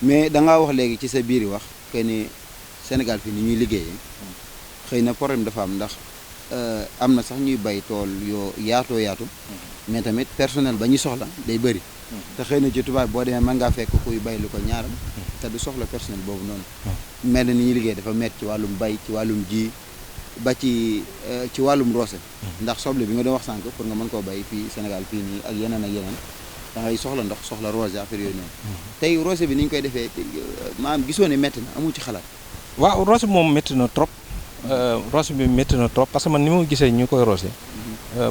mais da ngaa wax léegi ci sa biir wax que ni Sénégal fii ni ñuy liggéeyee xëy na problème dafa am ndax am na sax ñuy bay tool yoo yaatoo yaatu mais tamit personnel ba ñu soxla day bëri te xëy na ci tubaab boo demee mën ngaa fekk kuy bay lu ko ñaaram te du soxla personnel boobu noonu mel na ni ñuy liggéey dafa metti ci wàllum bay ci wàllum ji ba ci wàllum roose ndax soble bi nga doon wax sànq pour nga mën koo bay fii Sénégal fii nii ak yeneen da ngay soxla ndox soxla roose affaire yooyu noonu tey roose bi ni ñu koy defee maanaam gisoo ne métti na amu ci xalaat waaw roose bi moom métti na trop roose bi métti na trop parce que man ni ma gisee ñu koy roose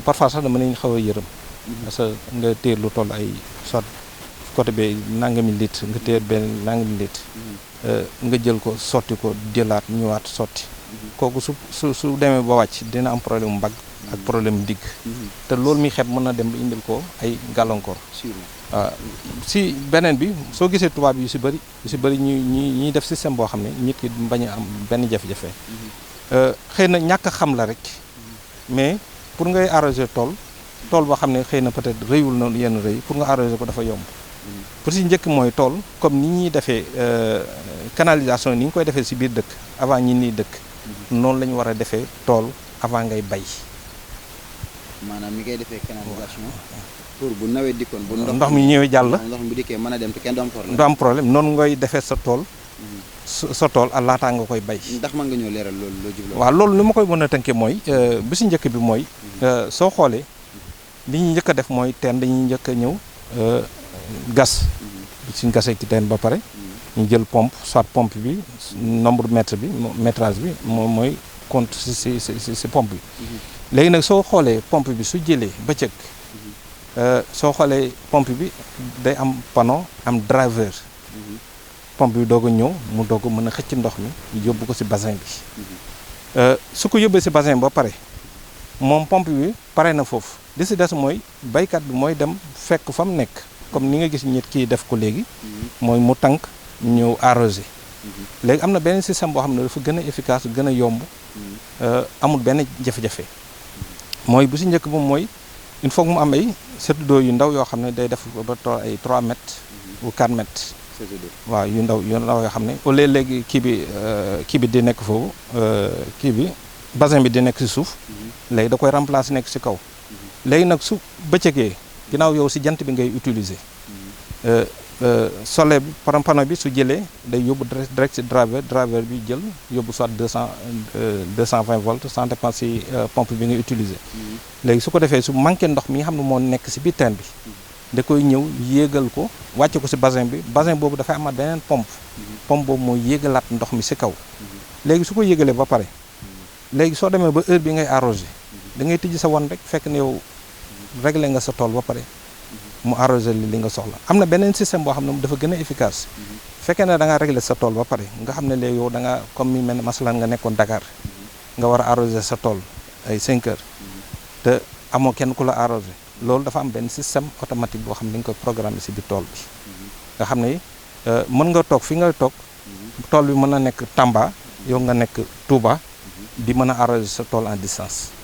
parfois sax dama nañ xaw a yërëm parce que nga téer lu toll ay soit côté bi nangami litre nga téer benn nangami litre nga jël ko sotti ko jëlaat ñëwaat sotti kooku su demee ba wàcc dina am problème mu mbagg ak problème digg te loolu mi xeeb mën na dem ba indil ko ay gàllankoor waaw si beneen bi soo gisee tubaab yu si bëri ñuy def système boo xam ne nit ki bañ a am benn jafe-jafe xëy na ñàkk xam la rek mais pour ngay arroser tool boo xam ne xëy na peut-être rëyul na yenn rëy pour nga arroser ko dafa yomb pour si njëkk mooy tool comme ni ñuy defee canalisation ni ñu koy defee si biir dëkk avant ñi nii dëkk noonu la ñu war a defee tool avant ngay bay maanaam ni koy defee canalisation pour bu nawet dikkoon bu ndox mi ñëwee jàll ndox mi bu dikkee mën a dem te kenn du am problème du am problème noonu ngay defee sa tool sa tool ak laataa nga koy bay ndax mën nga ñëw leeral loolu loo jubloo waaw loolu li ma koy mën a tënkee mooy bi si njëkk bi mooy soo xoolee li ñuy njëkk a def mooy teen dañuy njëkk a ñëw gas suñ gasee ci teen ba pare ñu jël pompe soit pompe bi nombre mètre bi métrage bi moom mooy compte si pompe bi léegi nag soo xoolee pompe bi su jëlee bëccëg soo xoolee pompe bi day am panneau am driver pompe bi doog a ñëw mu doog a mën a xëcc ndox mi yóbbu ko si bassin bi su ko yóbbee si bassin ba pare moom pompe bi pare na foofu li si des mooy baykat bi mooy dem fekk fa mu nekk comme ni nga gis nit kii def ko léegi mooy mu tànk ñëw arrosé léegi am na benn système boo xam ne dafa gën a efficace gën a yomb amul benn jafe-jafe mooy bu si njëkk ba mooy il faut que mu am ay setu d'eau yu ndaw yoo xam ne day def ba tool ay 3 mètres ou 4 mètres waaw yu ndaw yoo xam ne au lieu léegi kii bi di nekk foofu kii bi bassin bi di nekk si suuf léegi da koy remplacer nekk si kaw léegi nag su bëccëgee ginnaaw yow si jant bi ngay utiliser soleil bi panneau bi su jëlee day yóbbu direct si driver bi jël yóbbu soit 220 volts ça dépend si pompe bi ngay utiliser léegi su ko defee su manqué ndox mi nga xam ne moo nekk si biir teen bi da koy ñëw yéegal ko wàcce ko si bassin bi bassin boobu dafay amaat beneen pompe boobu mooy yéegalaat ndox mi si kaw léegi su ko yéegalee ba pare léegi soo demee ba heure bi ngay arrosé da ngay tijji sa wan rek fekk ne yow réglé nga sa tool ba pare mu arrosé li nga soxla am na beneen système boo xam ne dafa gën a efficace fekkee ne da ngaa réglé sa tool ba pare nga xam ne léegi yow da nga comme mi mel ne masalan nga nekkoon Dakar nga war a arrosé sa tool ay 5 heures te amoo kenn ku la arrosé loolu dafa am benn système automatique boo xam ne dañ koy programmer si biir tool bi nga xam ne mën nga toog fi nga toog tool bi mën na nekk Tamba yow nga nekk Touba di mën a arrosé sa tool en distance